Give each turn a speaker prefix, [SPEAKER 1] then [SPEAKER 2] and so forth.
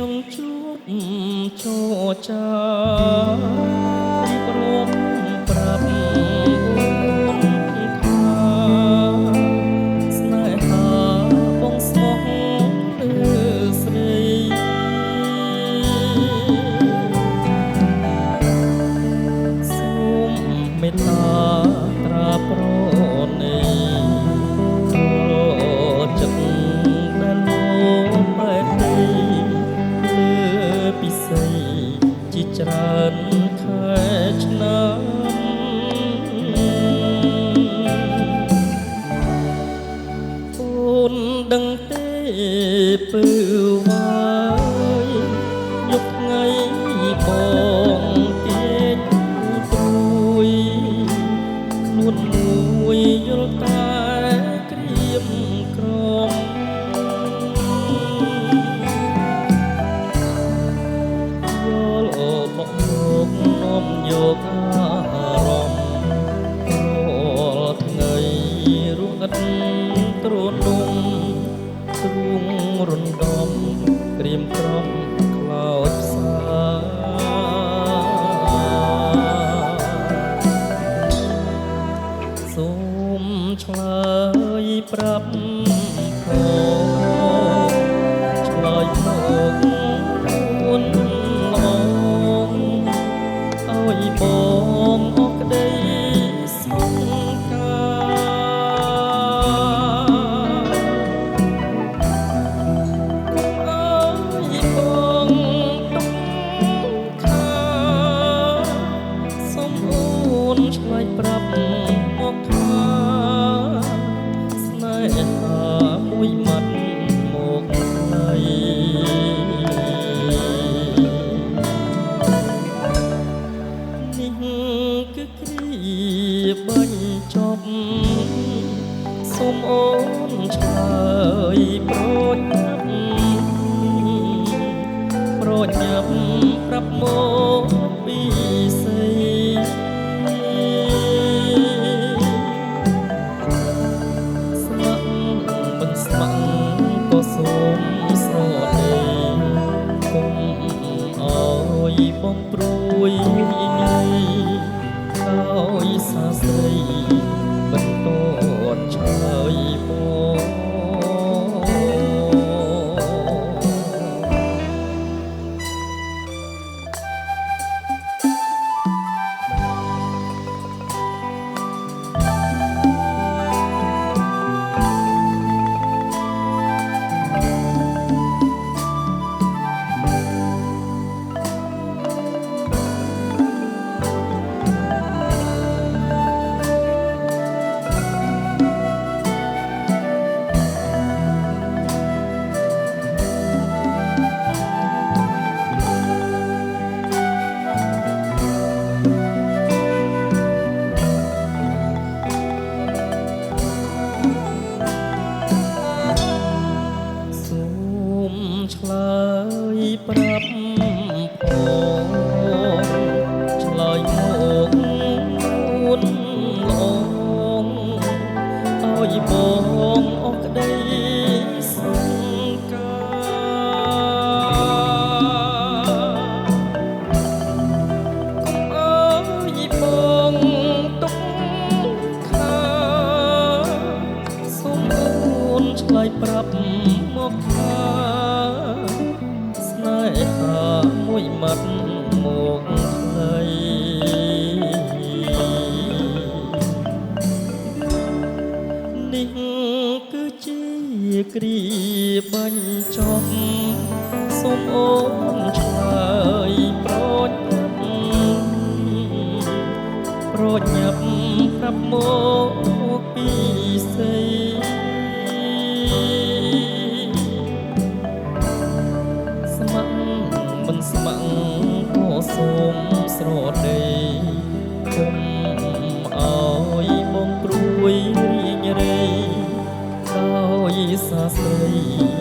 [SPEAKER 1] ងជួបចូលចារៀបរាប់ប្រាប់អូនថាស្នេហាបងស្មោះស្រីសូមមេត្តាត្រាប្រណីច្រើនខែឆ្នាំអូនដឹងទេពើវាយយកថ្ងៃបងទៀងព្រួយខ្លួនមួយយល់តែក្រៀមក្រំយកអារម្មណ៍រាល់ថ្ងៃរស់ឥតទ្រនោះទ្រូងរំដំក្រៀមក្រំខ្លោចផ្សាសូមឆ្លើយប្រាប់ផងឆ្លើយមកអូនបងអរក្តីសង្ការអើយបងទុកខាសូមអូនឆ្លើយប្រាប់មកថាស្នេហាមួយម៉ាត់មកថ្លៃគឺគ្រាបាញ់ចប់សូមអូនឆ្លើយប្រញាប់ប្រាប់មកពីស្អីស្ម័គ្រមិនស្ម័គ្រក៏សូមស្រដីគុំអើយបងព្រួយដោយសាស្រីបន្តឆ្លើយមកឆ្លើយប្រាប់ផងឆ្លើយមកនួនល្អឲ្យបងអរក្តីសង្ការអើយបងទុកខាសូមអូនឆ្លើយប្រាប់មកថាស្នេហាមួយម៉ាត់មកថ្លៃនេះគឺជាគ្រាបាញ់ចប់សូមអូនឆ្លើយប្រញាប់ប្រាប់មកពីស្អីមិនស្ម័គ្រក៏សូមស្រដីគុំអើយបងព្រួយរៀងរៃដោយសាស្រី